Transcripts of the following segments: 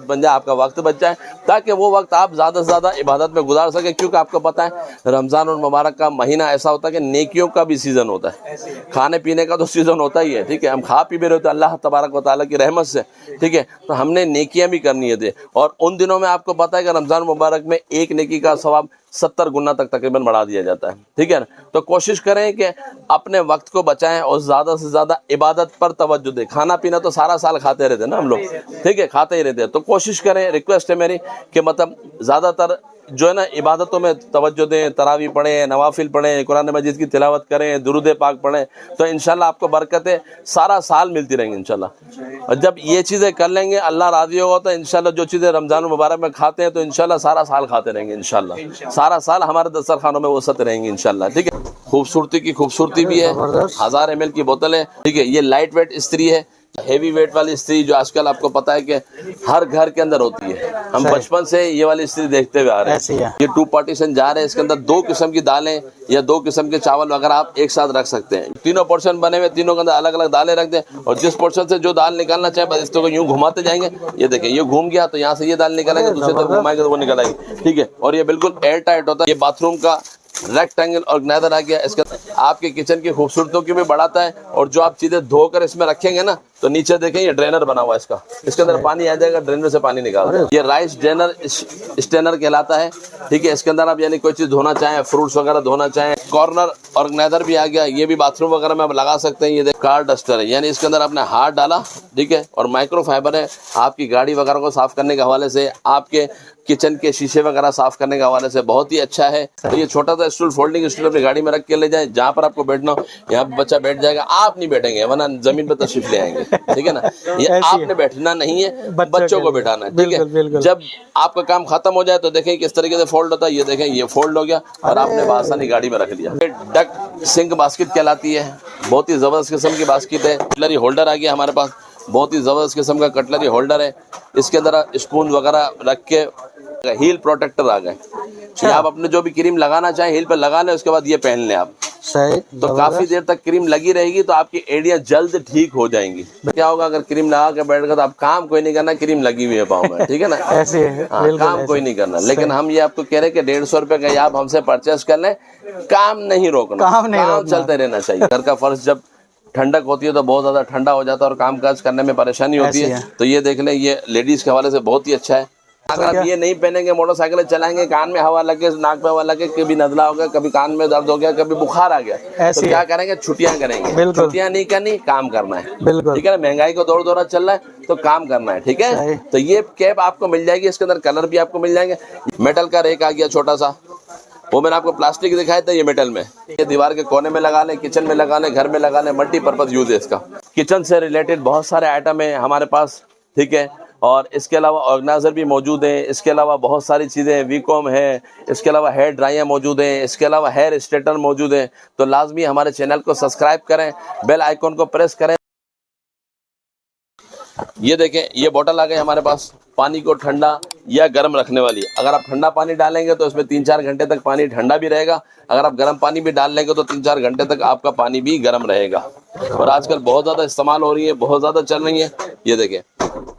बन जाए, आपका वक्त बच जाए, ताकि वो वक्त आप ज़्यादा से ज़्यादा इबादत में गुजार सकें। क्योंकि आपको पता है रमज़ान और मुबारक का महीना ऐसा होता है कि नेकियों का भी सीज़न होता है, खाने पीने का तो सीज़न होता ही है, ठीक है। हम खा पी भी रहे होते हैं अल्लाह तबारक व तआला की रहमत से, ठीक है। तो हमने नेकियां भी करनी है। और उन दिनों में आपको पता है कि रमज़ान मुबारक में एक नेकी का सवाब 70 गुना तक तकरीबन बढ़ा दिया जाता है, ठीक है ना। तो कोशिश करें कि अपने वक्त को बचाएं और ज़्यादा से ज़्यादा इबादत पर तवज्जो दें। खाना पीना तो सारा साल खाते रहते हैं ना हम लोग, ठीक है, खाते ही रहते हैं। तो कोशिश करें, रिक्वेस्ट है मेरी कि मतलब ज़्यादातर जो है ना इबादतों में तवज्जो दें, तरावी पढ़ें, नवाफिल पढ़ें, कुरान मजीद की तिलावत करें, दुरूद पाक पढ़ें, तो इंशाल्लाह आपको बरकतें सारा साल मिलती रहेंगी इंशाल्लाह। और जब ये चीज़ें कर लेंगे, अल्लाह राज़ी होगा, तो इंशाल्लाह जो चीज़ें रमज़ान मुबारक में खाते हैं तो इंशाल्लाह सारा साल खाते रहेंगे इंशाल्लाह। सारा साल हमारे दस्तरखानों में वसत रहेंगी इंशाल्लाह, ठीक है। खूबसूरती की खूबसूरती भी है, 1000 ml की बोतल है, ठीक है। ये लाइट वेट इस्त्री है, हेवी वेट वाली इस्त्री जो आजकल आपको पता है कि हर घर के अंदर होती है। हम बचपन से ये वाली इस्त्री देखते हुए आ रहे हैं। ये 2 पार्टीशन जा रहे हैं, इसके अंदर 2 किस्म की दालें या 2 किस्म के चावल वगैरह आप एक साथ रख सकते हैं। तीनों पोर्शन बने हुए, तीनों के अंदर अलग अलग दालें रख दें, और जिस पोर्शन से जो दाल निकालना चाहे बस इसको यूं घुमाते जाएंगे। ये देखें, ये घूम गया तो यहाँ से ये दाल निकलेगी, दूसरी तरफ घुमाएंगे तो वो निकल आएगी, ठीक है। और ये बिल्कुल एयर टाइट होता है। ये बाथरूम का रेक्टेंगल ऑर्गेनाइजर आ गया, इसके आपके किचन की खूबसूरतियों की भी बढ़ाता है। और जो आप चीजें धोकर इसमें रखेंगे ना, तो नीचे देखें ये ड्रेनर बना हुआ है इसका, इसके अंदर पानी आ जाएगा, ड्रेनर से पानी निकाल। ये राइस ड्रेनर स्टेनर कहलाता है, ठीक है। इसके अंदर आप यानी कोई चीज धोना चाहें, फ्रूट्स वगैरह धोना चाहें। कॉर्नर ऑर्गेनाइजर भी आ गया, ये भी बाथरूम वगैरह में आप लगा सकते हैं। ये कार डस्टर है, यानी इसके अंदर आपने हाथ डाला, ठीक है, और माइक्रो फाइबर है, आपकी गाड़ी वगैरह को साफ करने के हवाले से, आपके किचन के शीशे वगैरह साफ करने के हवाले से बहुत ही अच्छा है। तो ये छोटा सा स्टूल, फोल्डिंग स्टूल अपनी गाड़ी में रख के ले जाए, जहाँ पर आपको बैठना हो यहाँ पे बच्चा बैठ जाएगा, आप नहीं बैठेंगे वरना जमीन पर तशरीफ ले आएंगे, ठीक है ना। ये आपने बैठना नहीं है, बच्चों को बैठाना है, ठीक है। जब आपका काम खत्म हो जाए तो देखें किस तरीके से फोल्ड होता है। ये देखें, ये फोल्ड हो गया और आपने बासानी गाड़ी में रख लिया। डक सिंक बास्केट कहलाती है, बहुत ही जबरदस्त किस्म की बास्केट है। कटलरी होल्डर आ गया हमारे पास, बहुत ही जबरदस्त किस्म का कटलरी होल्डर है। इसके अंदर स्पून वगैरह रख के, हील प्रोटेक्टर आ गए, आप अपने जो भी क्रीम लगाना चाहें हील पे लगा लें, उसके बाद ये पहन लें आप, सही। तो काफी देर तक क्रीम लगी रहेगी, तो आपकी एड़ियां जल्द ठीक हो जाएंगी। क्या होगा अगर क्रीम लगा के बैठ गए तो आप काम कोई नहीं करना, क्रीम लगी हुई है पाँव में, ठीक है ना। ऐसे है, काम कोई नहीं करना। लेकिन हम ये आपको कह रहे हैं कि 150 रुपए का आप हमसे परचेस कर लें, काम नहीं रोकना, काम चलते रहना चाहिए। घर का फर्श जब ठंडक होती है तो बहुत ज्यादा ठंडा हो जाता है और काम काज करने में परेशानी होती है। तो ये देख लें, ये लेडीज के हवाले से बहुत ही अच्छा है। अगर आप ये नहीं पहनेंगे, मोटरसाइकिल चलाएंगे, कान में हवा लगे, नाक में हवा लगे, कभी नजला हो गया, कभी कान में दर्द हो गया, कभी बुखार आ गया, तो क्या करेंगे, छुट्टियां करेंगे। छुट्टियां नहीं करनी, काम करना है, ठीक है ना। महंगाई को दौर दौरा चल रहा है तो काम करना है, ठीक है। तो ये कैप आपको मिल जाएगी, इसके अंदर कलर भी आपको मिल जाएंगे। मेटल का रेक आ गया छोटा सा, वो मैंने आपको प्लास्टिक दिखाया था, ये मेटल में। ये दीवार के कोने में लगा लें, किचन में लगा लें, घर में लगा लें, मल्टीपर्पज यूज है इसका। किचन से रिलेटेड बहुत सारे आइटम है हमारे पास, ठीक है। और इसके अलावा ऑर्गेनाइजर भी मौजूद है, इसके अलावा बहुत सारी चीज़ें, वीकॉम है, इसके अलावा हेयर ड्रायर मौजूद है, इसके अलावा हेयर स्ट्रेटनर मौजूद है। तो लाजमी हमारे चैनल को सब्सक्राइब करें, बेल आइकॉन को प्रेस करें। ये देखें, ये बोतल आ गई हमारे पास, पानी को ठंडा या गर्म रखने वाली। अगर आप ठंडा पानी डालेंगे तो इसमें 3-4 घंटे तक पानी ठंडा भी रहेगा, अगर आप गर्म पानी भी डाल लेंगे तो 3-4 घंटे तक आपका पानी भी गर्म रहेगा। और आजकल बहुत ज़्यादा इस्तेमाल हो रही है, बहुत ज़्यादा चल रही है। ये देखें,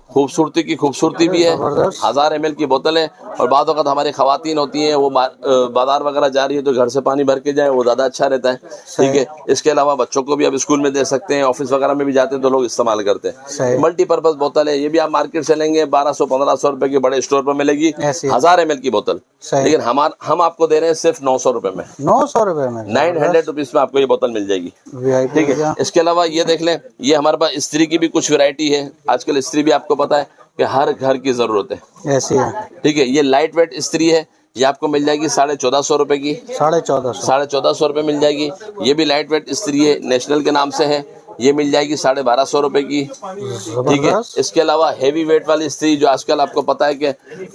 खूबसूरती की खूबसूरती भी है, 1000 ml की बोतल है। और बाद वक़्त हमारी ख़वातीन होती हैं, वो बाजार वगैरह जा रही है तो घर से पानी भर के जाए, वो ज़्यादा अच्छा रहता है, ठीक है। इसके अलावा बच्चों को भी अब स्कूल में दे सकते हैं, ऑफिस वगैरह में भी जाते हैं तो लोग इस्तेमाल करते हैं। मल्टीपर्पज बोतल है, ये भी आप मार्केट से लेंगे 1200-1500 रुपए की बड़े स्टोर पर मिलेगी, 1000 ml की बोतल। लेकिन हम आपको दे रहे हैं सिर्फ 900 रुपए में, 900 रुपए में, 900 रुपीज में आपको ये बोतल मिल जाएगी, ठीक है। इसके अलावा ये देख लें, ये हमारे पास इस्त्री की भी कुछ वैरायटी है। आजकल इस्त्री भी आपको पता है कि हर घर की जरूरत है, ऐसी है, ठीक है। ये लाइट वेट इस्त्री है, ये आपको मिल जाएगी 1450 रुपए की, 1450 रुपए मिल जाएगी। ये भी लाइट वेट इस्त्री है, नेशनल के नाम से है, ये मिल जाएगी 1250 रुपए की, ठीक है। इसके अलावा हेवी वेट वाली इस्त्री जो आजकल आपको पता है कि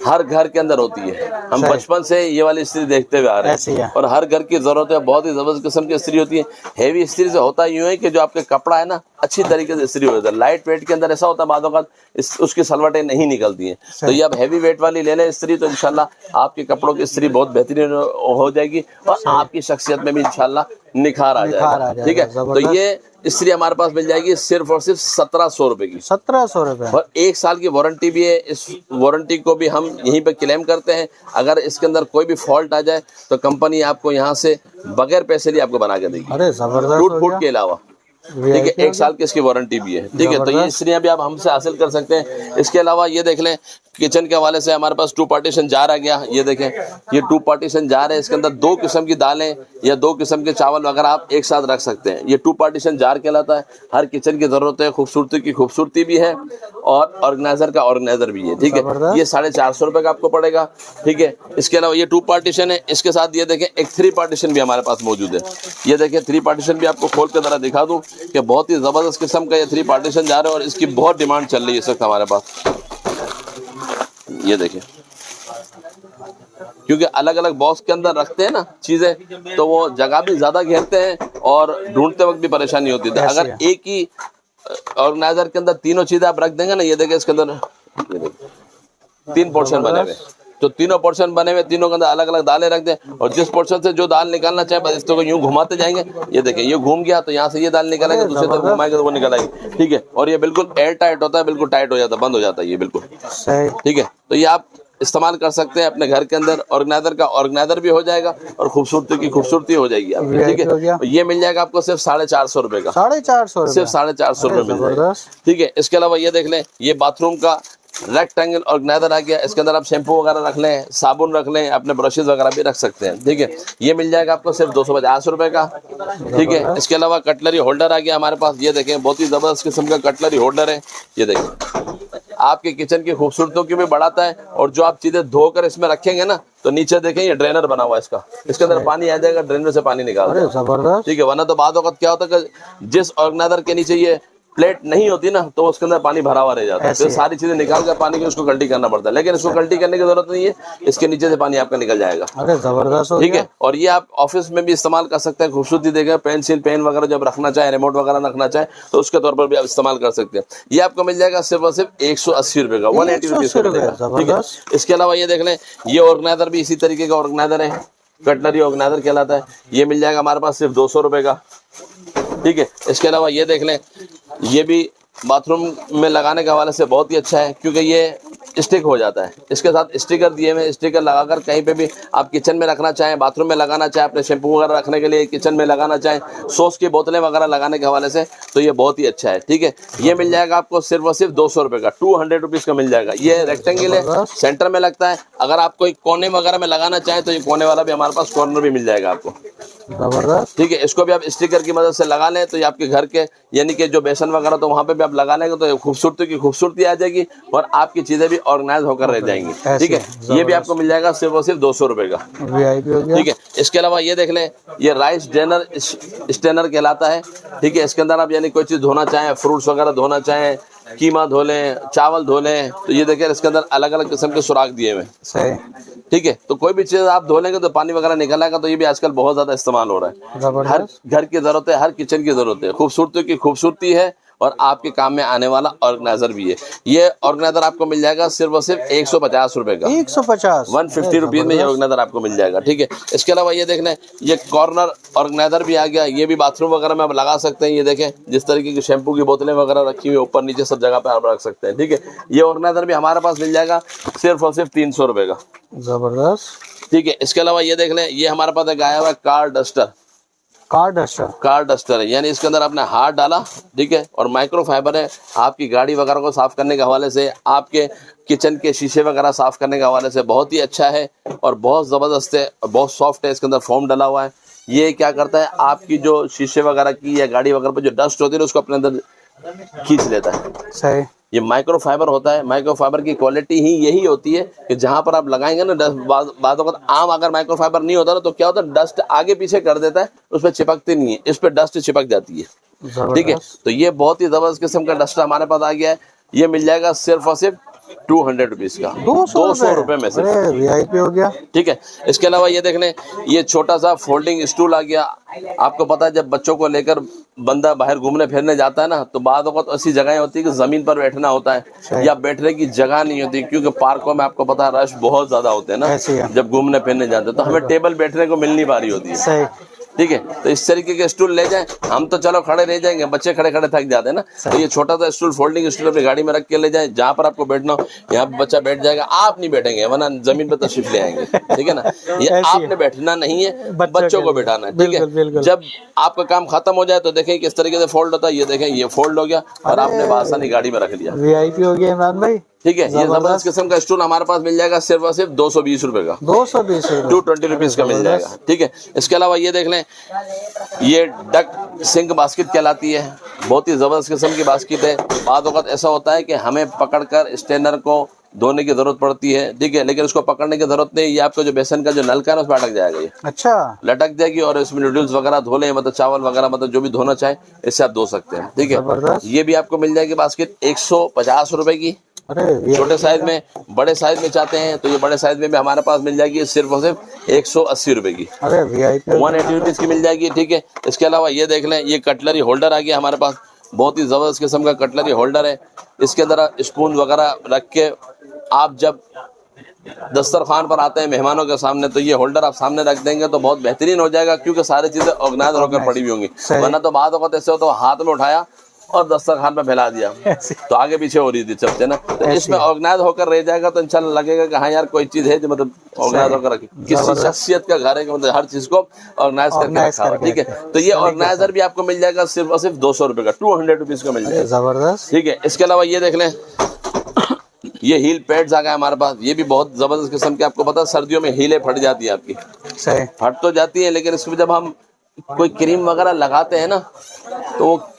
हर घर के अंदर होती है, हम बचपन से ये वाली इस्त्री देखते हुए आ रहे हैं और हर घर की जरूरत है। बहुत ही जबरदस्त किस्म की इस्त्री होती है। हेवी इस्त्री से होता यूं है कि जो आपके कपड़ा है ना अच्छी तरीके से इस्त्री हो जाता है। लाइट वेट के अंदर ऐसा होता है बाद वक़्त उसकी सलवटें नहीं निकलती हैं। तो ये आप हेवी वेट वाली ले लें इस्त्री, तो इंशाल्लाह आपके कपड़ों की इस्त्री बहुत बेहतरीन हो जाएगी और आपकी शख्सियत में भी इंशाल्लाह निखार आ जाएगा। ठीक है, तो ये इस्त्री हमारे पास मिल जाएगी सिर्फ और सिर्फ 1700 रुपए की। 1700 रुपए। और 1 साल की वारंटी भी है। इस वारंटी को भी हम यहीं पे क्लेम करते हैं। अगर इसके अंदर कोई भी फॉल्ट आ जाए तो कंपनी आपको यहाँ से बगैर पैसे लिए आपको बना के देगी। अरे जबरदस्त, टूट फूट के अलावा। ठीक है, 1 साल की इसकी वारंटी भी है। ठीक है, तो ये इस्त्रियां भी आप हमसे हासिल कर सकते हैं। इसके अलावा ये देख लें, किचन के हवाले से हमारे पास 2 पार्टीशन जार आ गया। ये देखें, ये 2 पार्टीशन जार है। इसके अंदर 2 किस्म की दालें या 2 किस्म के चावल वगैरह आप एक साथ रख सकते हैं। ये 2 पार्टीशन जार कहलाता है। हर किचन की जरूरत है, खूबसूरती की खूबसूरती भी है और ऑर्गेनाइजर का ऑर्गेनाइजर भी है। ठीक है, ये 450 रुपए का आपको पड़ेगा। ठीक है, इसके अलावा ये 2 पार्टीशन है। इसके साथ ये देखें एक 3 पार्टीशन भी हमारे पास मौजूद है। ये देखें 3 पार्टीशन भी आपको खोल के जरा दिखा दूं कि बहुत ही जबरदस्त किस्म का ये 3 पार्टीशन जार है और इसकी बहुत डिमांड चल रही है इस वक्त हमारे पास। ये देखिए, क्योंकि अलग अलग बॉक्स के अंदर रखते हैं ना चीजें, तो वो जगह भी ज्यादा घेरते हैं और ढूंढते वक्त भी परेशानी होती है। अगर एक ही ऑर्गेनाइजर के अंदर तीनों चीजें आप रख देंगे ना, ये देखिए इसके अंदर 3 पोर्शन बने हुए, तो तीनों पोर्शन बने हुए, तीनों के अंदर अलग अलग दालें रख दें और जिस पोर्शन से जो दाल निकालना चाहे बस इसको यूं घुमाते जाएंगे। ये देखिए, ये घूम गया तो यहाँ से ये दाल निकालेंगे, दूसरे तरफ घुमाएंगे तो वो निकल आएगी। ठीक है, और ये बिल्कुल एयर टाइट होता है, बिल्कुल टाइट हो जाता है, बंद हो जाता है ये बिल्कुल। ठीक है, तो ये आप इस्तेमाल कर सकते हैं अपने घर के अंदर। ऑर्गेनाइजर का ऑर्गेनाइजर भी हो जाएगा और खूबसूरती की खूबसूरती हो जाएगी आपकी। ठीक है, ये मिल जाएगा आपको सिर्फ 450 रुपए का। 450 सिर्फ 450 रुपए मिल जाएगा। ठीक है, इसके अलावा ये देख लें, ये बाथरूम का रेक्टेंगल ऑर्गेनाइजर आ गया। इसके अंदर आप शैम्पू वगैरह रख लें, साबुन रख लें, अपने ब्रशेज वगैरह भी रख सकते हैं। ठीक है, ये मिल जाएगा आपको सिर्फ 250 रुपए का। ठीक है, इसके अलावा कटलरी होल्डर आ गया हमारे पास। ये देखें, बहुत ही जबरदस्त किस्म का कटलरी होल्डर है। ये देखें, आपके किचन की खूबसूरती की भी बढ़ाता है और जो आप चीजें धोकर इसमें रखेंगे ना, तो नीचे देखें ये ड्रेनर बना हुआ है इसका, इसके अंदर पानी आ जाएगा, ड्रेनर से पानी निकाल देगा। ठीक है, वरना तो बाद वक्त क्या होता है कि जिस ऑर्गेनाइजर के नीचे ये प्लेट नहीं होती ना, तो उसके अंदर पानी भरा हुआ रह जाता है, फिर सारी चीजें निकाल कर पानी की उसको कल्टी करना पड़ता है। लेकिन इसको कल्टी करने की जरूरत नहीं है, इसके नीचे से पानी आपका निकल जाएगा। अरे जबरदस्त। ठीक है, और ये आप ऑफिस में भी इस्तेमाल कर सकते हैं। खूबसूरती देगा, पेंसिल पेन वगैरह जब रखना चाहे, रिमोट वगैरह रखना चाहे, तो उसके तौर पर भी आप इस्तेमाल कर सकते हैं। ये आपको मिल जाएगा सिर्फ और सिर्फ 180 रुपए का, 180 रुपीज का मिलेगा। ठीक है, इसके अलावा ये देख लें, ये ऑर्गेनाइजर भी इसी तरीके का ऑर्गेनाइजर है, कटलरी ऑर्गेनाइजर कहलाता है। ये मिल जाएगा हमारे पास सिर्फ 200 रुपए का। ठीक है, इसके अलावा ये देख लें, ये भी बाथरूम में लगाने के हवाले से बहुत ही अच्छा है, क्योंकि ये स्टिक हो जाता है। इसके साथ स्टिकर दिए हुए, स्टिकर लगाकर कहीं पे भी आप किचन में रखना चाहें, बाथरूम में लगाना चाहें, अपने शैम्पू वगैरह रखने के लिए किचन में लगाना चाहें, सॉस की बोतलें वगैरह लगाने के हवाले से, तो ये बहुत ही अच्छा है। ठीक है, ये मिल जाएगा आपको सिर्फ और सिर्फ 200 रुपए का, 200 रुपीज का मिल जाएगा। ये रेक्टेंगल है, सेंटर में लगता है। अगर आप कोई कोने वगैरह में लगाना चाहें तो ये कोने वाला भी हमारे पास कॉर्नर भी मिल जाएगा आपको। ठीक है, इसको भी आप स्टिकर की मदद से लगा लें तो ये आपके घर के यानी कि जो बेसन वगैरह तो वहाँ पे भी आप लगा लेंगे तो खूबसूरती की खूबसूरती आ जाएगी और आपकी चीजें भी ऑर्गेनाइज होकर रह जाएंगी। ठीक है, ये भी आपको मिल जाएगा सिर्फ और सिर्फ 200 रुपए का। ठीक है, इसके अलावा ये देख लें, ये राइस ड्रेनर स्टेनर कहलाता है। ठीक है, इसके अंदर आप यानी कोई चीज धोना चाहें, फ्रूट्स वगैरह धोना चाहें, कीमा धो लें, चावल धो लें, तो ये देखिए इसके अंदर अलग अलग किस्म के सुराख दिए हुए। ठीक है, तो कोई भी चीज आप धो लेंगे तो पानी वगैरह निकल आएगा। तो ये भी आजकल बहुत ज्यादा इस्तेमाल हो रहा है। हर घर की जरूरत है, हर किचन की जरूरत है। खूबसूरती की खूबसूरती है और आपके काम में आने वाला ऑर्गेनाइजर भी है। ये ऑर्गेनाइजर आपको मिल जाएगा सिर्फ और सिर्फ 150 रुपए का। 150 रुपीज में ये ऑर्गेनाइजर आपको मिल जाएगा। ठीक है, इसके अलावा ये देखना, ये कॉर्नर ऑर्गेनाइजर भी आ गया। ये भी बाथरूम वगैरह में आप लगा सकते हैं। ये देखें, जिस तरीके की शैम्पू की बोतलें वगैरह रखी हुई ऊपर नीचे सब जगह पे आप रख सकते हैं। ठीक है, ये ऑर्गेनाइजर भी हमारे पास मिल जाएगा सिर्फ और सिर्फ 300 रुपए का। जबरदस्त। ठीक है, इसके अलावा ये देख लें, ये हमारे पास एक आया हुआ है कार डस्टर है, यानी इसके अंदर आपने हाथ डाला, ठीक है, और माइक्रो फाइबर है। आपकी गाड़ी वगैरह को साफ करने के हवाले से, आपके किचन के शीशे वगैरह साफ करने के हवाले से बहुत ही अच्छा है और बहुत ज़बरदस्त है और बहुत सॉफ्ट है। इसके अंदर फोम डला हुआ है। ये क्या करता है, आपकी जो शीशे वगैरह की या गाड़ी वगैरह पर जो डस्ट होती है उसको अपने अंदर खींच लेता है। सही, ये माइक्रो फाइबर होता है। माइक्रो फाइबर की क्वालिटी ही यही होती है कि जहां पर आप लगाएंगे ना, बाद वक्त आम अगर माइक्रो फाइबर नहीं होता ना तो क्या होता है, डस्ट आगे पीछे कर देता है, उस पर चिपकती नहीं है, इस पर डस्ट चिपक जाती है। ठीक है, तो ये बहुत ही जबरदस्त किस्म का डस्टर हमारे पास आ गया है। ये मिल जाएगा सिर्फ और सिर्फ 200 रुपीज का, 200 रुपए में से VIP हो गया। ठीक है, इसके अलावा ये देख लें, ये छोटा सा फोल्डिंग स्टूल आ गया। आपको पता है जब बच्चों को लेकर बंदा बाहर घूमने फिरने जाता है ना, तो बाद वक्त ऐसी जगहें होती है कि जमीन पर बैठना होता है या बैठने की जगह नहीं होती, क्योंकि पार्कों में आपको पता है रश बहुत ज्यादा होते हैं ना जब घूमने फिरने जाते हैं, तो हमें टेबल बैठने को मिल नहीं पा रही होती है। ठीक है। तो इस तरीके के स्टूल ले जाएं, हम तो चलो खड़े रह जाएंगे, बच्चे खड़े खड़े थक जाते हैं ना, तो ये छोटा सा स्टूल, फोल्डिंग स्टूल अपनी गाड़ी में रख के ले जाएं, जहां पर आपको बैठना हो यहाँ पे बच्चा बैठ जाएगा, आप नहीं बैठेंगे वरना जमीन पर तशरीफ ले आएंगे, ठीक है ना। ये आपने बैठना नहीं है, बच्चों को बैठाना है, ठीक है। जब आपका काम खत्म हो जाए तो देखें किस तरीके से फोल्ड होता है, ये देखें ये फोल्ड हो गया और आपने बासानी गाड़ी में रख लिया, VIP हो गया इमरान भाई। ठीक है। ये जबरदस्त किस्म का स्टूल हमारे पास मिल जाएगा सिर्फ और सिर्फ 220 रुपए का, 220 रुपए, 220 रुपीज का मिल जाएगा, ठीक है। इसके अलावा ये देख लें, ये डक सिंक बास्केट कहलाती है, बहुत ही जबरदस्त किस्म की बास्केट है। बाद वक्त ऐसा होता है कि हमें पकड़कर स्टैंडर को धोने की जरूरत पड़ती है, ठीक है, लेकिन उसको पकड़ने की जरूरत नहीं, ये आपका जो बेसन का जो नलका है उसमें अटक जाएगा, ये अच्छा लटक जाएगी और इसमें नूडल्स वगैरह धो लें, मतलब चावल वगैरह, मतलब जो भी धोना चाहे इससे आप धो सकते हैं, ठीक है। ये भी आपको मिल जाएगी बास्केट 150 रुपए की। अरे छोटे साइज में, बड़े साइज में चाहते हैं तो ये बड़े साइज में भी हमारे पास मिल जाएगी सिर्फ और सिर्फ 180 रुपए की, अरे VIP 180 रुपीज की मिल जाएगी, ठीक है। इसके अलावा ये देख लें, ये कटलरी होल्डर आ गया हमारे पास, बहुत ही जबरदस्त किस्म का कटलरी होल्डर है। इसके अंदर स्पून वगैरह रख के आप जब दस्तरखान पर आते हैं मेहमानों के सामने, तो ये होल्डर आप सामने रख देंगे तो बहुत बेहतरीन हो जाएगा, क्योंकि सारी चीजें ऑर्गेनाइज होकर पड़ी हुई होंगी, वरना तो बाद वक्त ऐसे हो तो हाथ में उठाया और दस्तरखान पे फैला दिया तो आगे पीछे हो रही थी चलते ना, तो इसमें ऑर्गेनाइज होकर रह जाएगा तो इंशाल्लाह लगेगा कि हाँ यार कोई चीज है जो मतलब ऑर्गेनाइज होकर रखी, किसी शख्सियत का घर है कि मतलब हर चीज को ऑर्गेनाइज करके रखा हुआ, ठीक है। तो ये ऑर्गेनाइजर भी आपको मिल जाएगा सिर्फ और सिर्फ 200 रुपए का, 200 रुपीज का मिल जाएगा, जबरदस्त, ठीक है। इसके अलावा ये देख लें, ये हील पैड्स आ गए हमारे पास, ये भी बहुत जबरदस्त किस्म के, आपको पता है सर्दियों में हीलें फट जाती है आपकी, सही फट तो जाती है, लेकिन इसमें जब हम कोई क्रीम वगैरह लगाते हैं ना तो वो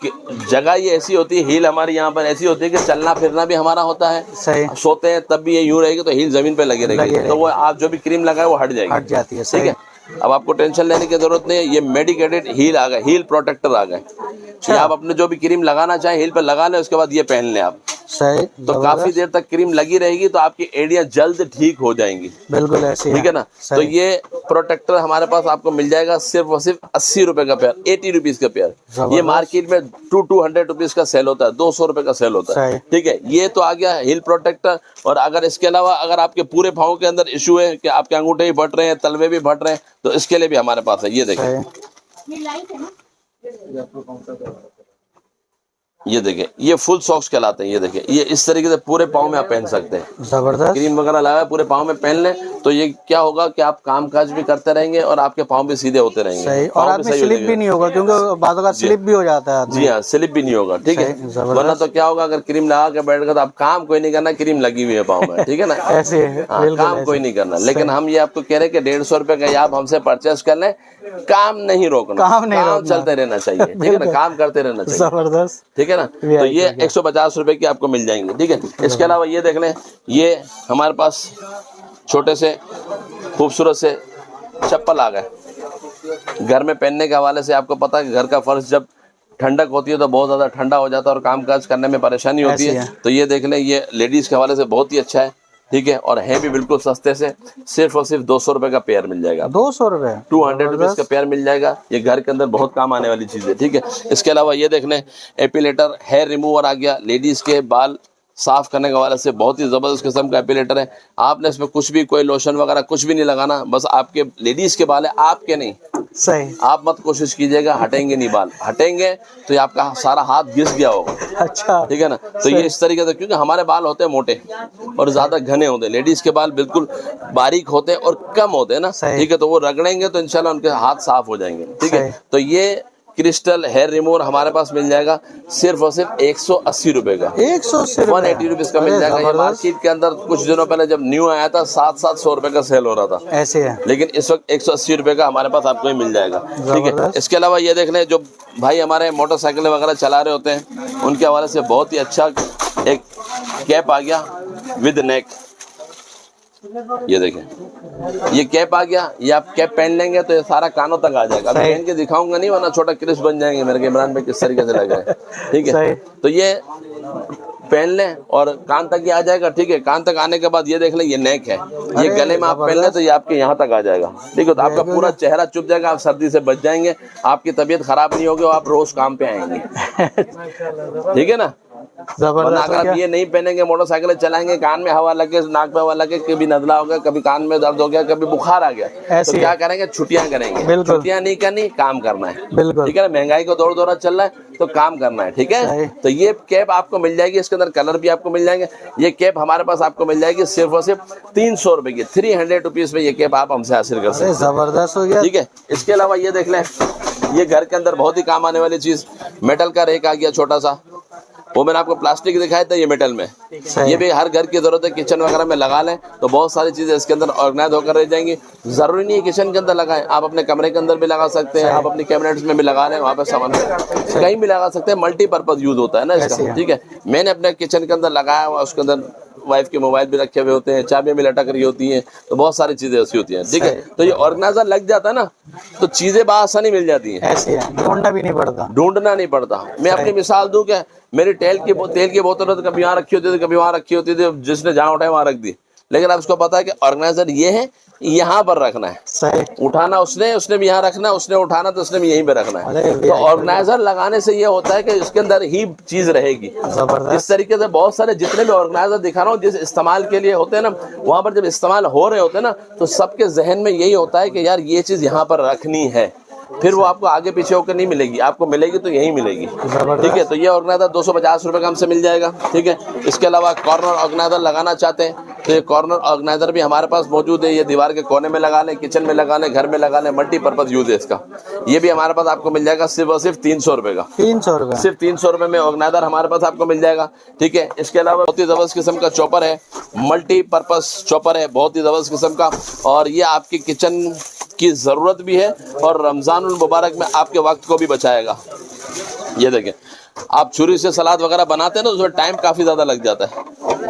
जगह ये ऐसी होती है, हील हमारी यहाँ पर ऐसी होती है कि चलना फिरना भी हमारा होता है, सही सोते हैं तब भी ये यूं रहेगी तो हील जमीन पे लगी रहेगी, तो वो आप जो भी क्रीम लगाए वो हट जाएगी, हट जाती है, ठीक है। अब आपको टेंशन लेने की जरूरत नहीं है, ये मेडिकेटेड हील आ गए, हील प्रोटेक्टर आ गए, आप अपने जो भी क्रीम लगाना चाहे हील पे लगा लें, उसके बाद ये पहन लें आप, सही, तो काफी देर तक क्रीम लगी रहेगी तो आपकी एड़ियां जल्द ठीक हो जाएंगी, बिल्कुल ऐसे, ठीक है ना। तो ये प्रोटेक्टर हमारे पास आपको मिल जाएगा सिर्फ और सिर्फ 80 रुपए का पेयर, 80 रुपीज का पेयर। ये मार्केट में 200 रुपीज का सेल होता है, 200 रुपए का सेल होता है, ठीक है। ये तो आ गया हिल प्रोटेक्टर। और अगर इसके अलावा अगर आपके पूरे पाँव के अंदर इशू है कि आपके अंगूठे भी फट रहे हैं, तलवे भी फट रहे हैं, तो इसके लिए भी हमारे पास है, ये देखें, ये देखें, ये फुल सॉक्स कहलाते हैं, ये देखें, ये इस तरीके से पूरे पाँव में आप पहन सकते हैं, जबरदस्त, क्रीम वगैरह लगाए पूरे पाँव में पहन लें तो ये क्या होगा कि आप काम काज भी करते रहेंगे और आपके पाँव भी सीधे होते रहेंगे, सही, और आदमी स्लिप भी नहीं होगा, क्योंकि बाद में स्लिप भी हो जाता है, जी हाँ, स्लिप भी नहीं होगा, ठीक है। वरना तो क्या होगा, अगर क्रीम लगा के बैठ गए तो आप काम कोई नहीं करना, क्रीम लगी हुई है पाँव में, ठीक है ना, ऐसे काम कोई नहीं करना। लेकिन हम ये आपको कह रहे हैं कि 150 रुपए का आप हमसे परचेस कर लें, काम नहीं रोकना, काम चलते रहना चाहिए, ठीक है ना, काम करते रहना चाहिए, जबरदस्त, ठीक है ना। तो ये 150 रुपए की आपको मिल जाएंगे, ठीक है। इसके अलावा ये देख लें, ये हमारे पास छोटे से खूबसूरत से चप्पल आ गए, घर में पहनने के हवाले से। आपको पता है कि घर का फर्श जब ठंडक होती है तो बहुत ज्यादा ठंडा हो जाता है और काम काज करने में परेशानी होती है, तो ये देख लें, ये लेडीज के हवाले से बहुत ही अच्छा है, ठीक है, और है भी बिल्कुल सस्ते से, सिर्फ और सिर्फ 200 रुपए का पेयर मिल जाएगा, 200 रुपए, 200 रुपीज का पेयर मिल जाएगा। ये घर के अंदर बहुत काम आने वाली चीज है, ठीक है। इसके अलावा ये देख लें, एपिलेटर हेयर रिमूवर आ गया, लेडीज के बाल साफ करने के वाले से बहुत ही जबरदस्त किस्म का एपिलेटर है। आपने इसमें कुछ भी कोई लोशन वगैरह कुछ भी नहीं लगाना, बस आपके लेडीज के बाल है, आपके नहीं, सही, आप मत कोशिश कीजिएगा, हटेंगे नहीं बाल, हटेंगे तो ये आपका सारा हाथ घिस गया होगा, अच्छा, ठीक है ना। तो ये इस तरीके से, क्योंकि हमारे बाल होते हैं मोटे और ज्यादा घने होते हैं, लेडीज के बाल बिल्कुल बारीक होते हैं और कम होते हैं ना, ठीक है, तो वो रगड़ेंगे तो इंशाल्लाह उनके हाथ साफ हो जाएंगे, ठीक है। तो ये क्रिस्टल हेयर रिमूवर हमारे पास मिल जाएगा सिर्फ और सिर्फ 180 रुपए का, 180 रुपीज का मिल जाएगा। ये मार्केट के अंदर कुछ दिनों पहले जब न्यू आया था 700 रुपए का सेल हो रहा था, ऐसे है, लेकिन इस वक्त 180 रुपए का हमारे पास आपको ही मिल जाएगा, ठीक है। इसके अलावा ये देख लें, जो भाई हमारे मोटरसाइकिल वगैरह चला रहे होते हैं उनके हवाले से बहुत ही अच्छा एक कैप आ गया विद नेक, ये देखें, ये कैप आ गया, ये आप कैप पहन लेंगे तो ये सारा कानों तक आ जाएगा। अभी पहन के दिखाऊंगा नहीं, वरना छोटा क्रिश बन जाएंगे मेरे के इमरान भाई किस तरीके से लगा है, ठीक है। तो ये पहन लें और कान तक ही आ जाएगा, ठीक है। कान तक आने के बाद ये देख लें, ये नेक है, ये गले में आप पहन लें तो ये आपके यहाँ तक आ जाएगा, ठीक है। तो आपका पूरा चेहरा चुप जाएगा, आप सर्दी से बच जाएंगे, आपकी तबीयत खराब नहीं होगी और आप रोज काम पे आएंगे, ठीक है ना। वरना जबरदस्त। अगर आप ये नहीं पहनेंगे, मोटरसाइकिल चलाएंगे, कान में हवा लगे, नाक में हवा लगे, कभी नजला हो गया, कभी कान में दर्द हो गया, कभी बुखार आ गया, ऐसे तो ही क्या करेंगे? छुट्टियां करेंगे। बिल्कुल। छुट्टियां नहीं करनी, काम करना है। बिल्कुल ठीक है ना, महंगाई को दौर दौरा चल रहा है तो काम करना है। ठीक सही। है, तो ये कैप आपको मिल जाएगी, इसके अंदर कलर भी आपको मिल जाएंगे। ये कैप हमारे पास आपको मिल जाएगी सिर्फ और सिर्फ 300 रुपए की, 300 रुपीज में ये कैप आप हमसे हासिल कर सकते अरे हैं। जबरदस्त हो गया। ठीक है, इसके अलावा ये देख लें, ये घर के अंदर बहुत ही काम आने वाली चीज, मेटल का रेक आ गया छोटा सा। वो मैंने आपको प्लास्टिक दिखाया था, ये मेटल में। सही। ये भी हर घर की जरूरत है, किचन वगैरह में लगा लें तो बहुत सारी चीजें इसके अंदर ऑर्गेनाइज होकर रह जाएंगी। जरूरी नहीं है किचन के अंदर लगाएं, आप अपने कमरे के अंदर भी लगा सकते हैं, आप अपनी कैबिनेट्स में भी लगा लें, वहाँ पे सामान कहीं भी लगा सकते हैं। मल्टीपर्पज यूज होता है ना ऐसे इसका। है। ठीक है, मैंने अपने किचन के अंदर लगाया हुआ, उसके अंदर वाइफ के मोबाइल भी रखे हुए होते हैं, चाबियां भी लटक रही होती हैं, तो बहुत सारी चीजें ऐसी होती हैं। ठीक है, तो ये ऑर्गेनाइजर लग जाता है ना तो चीजें बआसानी मिल जाती हैं, ऐसे है, ढूंढना भी नहीं पड़ता। ढूंढना नहीं पड़ता। मैं अपनी मिसाल दूं क्या, मेरी तेल की बोतल तो कभी यहाँ रखी होती थी, कभी वहाँ रखी होती थी, जिसने जहाँ उठाया वहाँ रख दी। लेकिन अब उसको पता है कि ऑर्गेनाइजर ये है, यहाँ पर रखना है, सही। उठाना उसने भी यहाँ रखना है, उसने उठाना तो उसने भी यहीं पे रखना है। अरे तो ऑर्गेनाइजर लगाने से ये होता है कि इसके अंदर ही चीज रहेगी। जबरदस्त। इस तरीके से बहुत सारे जितने भी ऑर्गेनाइजर दिखा रहा हूँ, जिस इस्तेमाल के लिए होते हैं ना, वहां पर जब इस्तेमाल हो रहे होते हैं ना, तो सबके जहन में यही होता है कि यार ये चीज यहाँ पर रखनी है। फिर वो आपको आगे पीछे होकर नहीं मिलेगी, आपको मिलेगी तो यहीं मिलेगी। ठीक है, तो ये ऑर्गेनाइजर 250 रुपए का हमसे मिल जाएगा। ठीक है, इसके अलावा कॉर्नर ऑर्गेनाइजर लगाना चाहते हैं तो ये कॉर्नर ऑर्गेनाइजर भी हमारे पास मौजूद है। ये दीवार के कोने में लगा लें, किचन में लगा लें, घर में लगा लें, मल्टीपर्पज यूज है इसका। ये भी हमारे पास आपको मिल जाएगा सिर्फ और सिर्फ 300 रुपए का। 300 रुपये। सिर्फ 300 रुपए में ऑर्गेनाइजर हमारे पास आपको मिल जाएगा। ठीक है, इसके अलावा बहुत ही जबरदस्त किस्म का चॉपर है, मल्टीपर्पज चॉपर है, बहुत ही जबरदस्त किस्म का, और ये आपकी किचन की जरूरत भी है और रमजानुल मुबारक में आपके वक्त को भी बचाएगा। ये देखें, आप छुरी से सलाद वगैरह बनाते हैं ना, उसमें टाइम काफी ज्यादा लग जाता है।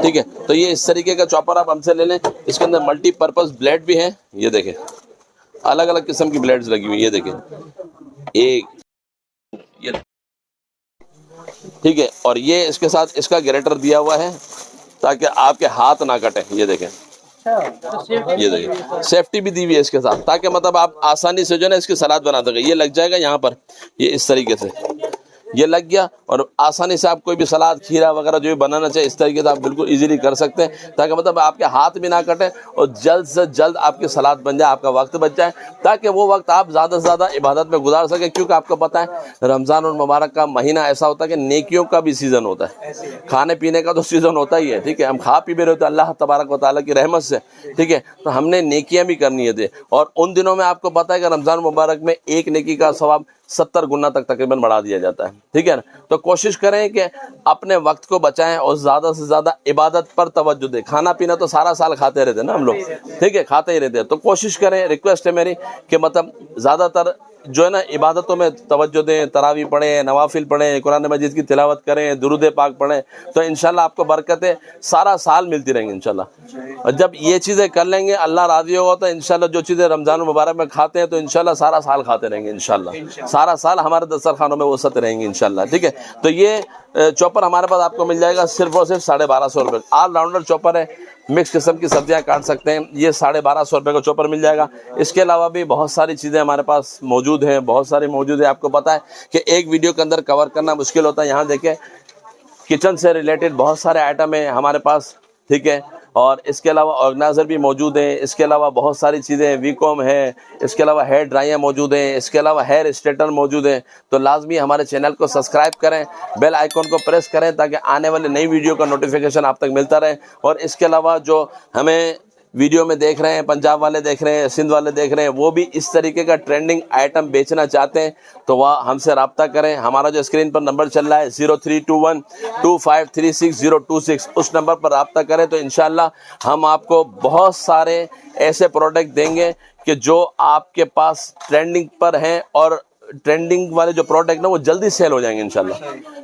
ठीक है, तो ये इस तरीके का चॉपर आप हमसे ले लें। इसके अंदर मल्टीपर्पज ब्लेड भी है, ये देखें, अलग अलग किस्म की ब्लेड्स लगी हुई, ये देखें, एक ये, ठीक है, और ये इसके साथ इसका ग्रेटर दिया हुआ है ताकि आपके हाथ ना कटे। ये देखें, ये देखिए, सेफ्टी भी दी हुई है इसके साथ, ताकि मतलब आप आसानी से जो है ना इसकी सलाद बना दोगे। ये लग जाएगा यहाँ पर, ये इस तरीके से ये लग गया, और आसानी से आप कोई भी सलाद, खीरा वगैरह जो भी बनाना चाहे, इस तरीके से आप बिल्कुल इजीली कर सकते हैं, ताकि मतलब आपके हाथ भी ना कटे और जल्द से जल्द आपकी सलाद बन जाए, आपका वक्त बच जाए, ताकि वो वक्त आप ज़्यादा से ज़्यादा इबादत में गुजार सकें। क्योंकि आपको पता है रमज़ान और मुबारक का महीना ऐसा होता है कि नेकियों का भी सीज़न होता है, खाने पीने का तो सीज़न होता ही है। ठीक है, हम खा पी भी रहे होते हैं अल्लाह तबारक व तआला की रहमत से। ठीक है, तो हमने नेकियां भी करनी है, और उन दिनों में आपको पता है कि रमज़ान मुबारक में एक नेकी का सवाब 70 गुना तक तकरीबन बढ़ा दिया जाता है। ठीक है ना, तो कोशिश करें कि अपने वक्त को बचाएं और ज़्यादा से ज़्यादा इबादत पर तवज्जो दें। खाना पीना तो सारा साल खाते रहते हैं ना हम लोग, ठीक है, खाते ही रहते हैं, तो कोशिश करें, रिक्वेस्ट है मेरी कि मतलब ज़्यादातर जो है ना इबादतों में तवज्जो दें, तरावी पढ़ें, नवाफिल पढ़ें, कुरान मजीद की तिलावत करें, दुरूद पाक पढ़ें, तो इंशाल्लाह आपको बरकतें सारा साल मिलती रहेंगी इंशाल्लाह। और जब ये चीज़ें कर लेंगे, अल्लाह राज़ी होगा, तो इंशाल्लाह जो चीज़ें रमज़ान मुबारक में खाते हैं तो इंशाल्लाह सारा साल खाते रहेंगे इंशाल्लाह, सारा साल हमारे दस्तरखानों में वसत रहेंगी इंशाल्लाह। ठीक है, तो ये चॉपर हमारे पास आपको मिल जाएगा सिर्फ और सिर्फ 1250 रुपये। ऑल राउंडर चॉपर है, मिक्स किस्म की सब्जियां काट सकते हैं, ये 1250 रुपये का चॉपर मिल जाएगा। इसके अलावा भी बहुत सारी चीज़ें हमारे पास मौजूद हैं, बहुत सारी मौजूद है। आपको पता है कि एक वीडियो के अंदर कवर करना मुश्किल होता है। यहाँ देखें, किचन से रिलेटेड बहुत सारे आइटम है हमारे पास। ठीक है, और इसके अलावा ऑर्गेनाइजर भी मौजूद है, इसके अलावा बहुत सारी चीज़ें, वीकॉम है, इसके अलावा हेयर ड्रायर मौजूद है, इसके अलावा हेयर स्ट्रेटनर मौजूद है। तो लाजमी हमारे चैनल को सब्सक्राइब करें, बेल आइकॉन को प्रेस करें, ताकि आने वाले नई वीडियो का नोटिफिकेशन आप तक मिलता रहे। और इसके अलावा जो हमें वीडियो में देख रहे हैं, पंजाब वाले देख रहे हैं, सिंध वाले देख रहे हैं, वो भी इस तरीके का ट्रेंडिंग आइटम बेचना चाहते हैं तो वह हमसे रब्ता करें। हमारा जो स्क्रीन पर नंबर चल रहा है 03212536 उस नंबर पर रब्ता करें, तो इंशाल्लाह हम आपको बहुत सारे ऐसे प्रोडक्ट देंगे कि जो आपके पास ट्रेंडिंग पर हैं, और ट्रेंडिंग वाले जो प्रोडक्ट ना वो जल्दी सेल हो जाएंगे इंशाल्लाह।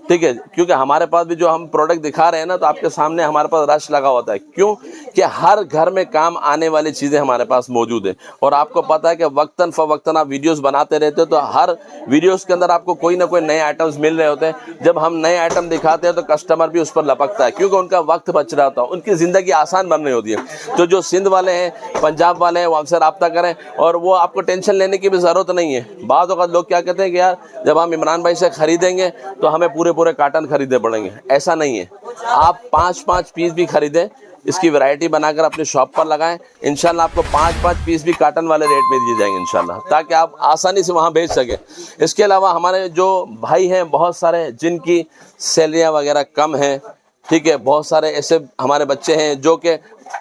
ठीक है, क्योंकि हमारे पास भी जो हम प्रोडक्ट दिखा रहे हैं ना, तो आपके सामने हमारे पास रश लगा होता है। क्यों कि हर घर में काम आने वाली चीज़ें हमारे पास मौजूद है, और आपको पता है कि वक्तन फ़वक्तन आप वीडियोस बनाते रहते हो, तो हर वीडियोस के अंदर आपको कोई ना कोई नए आइटम्स मिल रहे होते हैं। जब हम नए आइटम दिखाते हैं तो कस्टमर भी उस पर लपकता है, क्योंकि उनका वक्त बच रहा होता है, उनकी ज़िंदगी आसान बन रही होती है। तो जो सिंध वाले हैं, पंजाब वाले हैं, वो हमसे रब्ता करें, और वो आपको टेंशन लेने की भी ज़रूरत नहीं है। बाद वक्त लोग क्या क्या कहते हैं कि यार जब हम इमरान भाई से खरीदेंगे तो हमें पूरे पूरे कार्टन खरीदने पड़ेंगे, ऐसा नहीं है। आप 5-5 पीस भी खरीदें, इसकी वैरायटी बनाकर अपने शॉप पर लगाएं, इंशाल्लाह आपको 5-5 पीस भी कार्टन वाले रेट में दिए जाएंगे इंशाल्लाह, ताकि आप आसानी से वहां बेच सकें। इसके अलावा हमारे जो भाई हैं बहुत सारे जिनकी सैलरियां वगैरह कम हैं, ठीक है, बहुत सारे ऐसे हमारे बच्चे हैं जो कि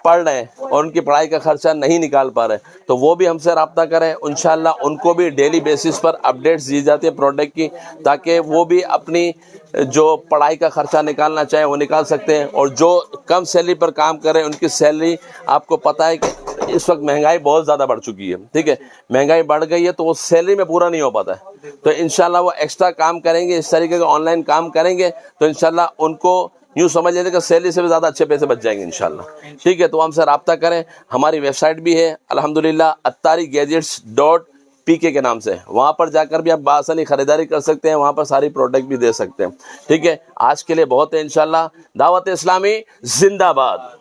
पढ़ रहे हैं और उनकी पढ़ाई का खर्चा नहीं निकाल पा रहे, तो वो भी हमसे रब्ता करें, इंशाल्लाह उनको भी डेली बेसिस पर अपडेट्स दी जाती है प्रोडक्ट की, ताकि वो भी अपनी जो पढ़ाई का खर्चा निकालना चाहे वो निकाल सकते हैं। और जो कम सैलरी पर काम करें उनकी सैलरी, आपको पता है कि इस वक्त महंगाई बहुत ज़्यादा बढ़ चुकी है, ठीक है, महंगाई बढ़ गई है तो वो सैलरी में पूरा नहीं हो पाता है, तो इंशाल्लाह वो एक्स्ट्रा काम करेंगे, इस तरीके का ऑनलाइन काम करेंगे तो इंशाल्लाह उनको यूँ समझ लेते कि सैलरी से भी ज़्यादा अच्छे पैसे बच जाएंगे इंशाल्लाह, ठीक है। तो हमसे रब्ता करें, हमारी वेबसाइट भी है अल्हम्दुलिल्लाह attarigadgets.pk के नाम से, वहाँ पर जाकर भी आप बासानी ख़रीदारी कर सकते हैं, वहाँ पर सारी प्रोडक्ट भी दे सकते हैं, ठीक है। आज के लिए बहुत है इंशाल्लाह। दावत इस्लामी जिंदाबाद।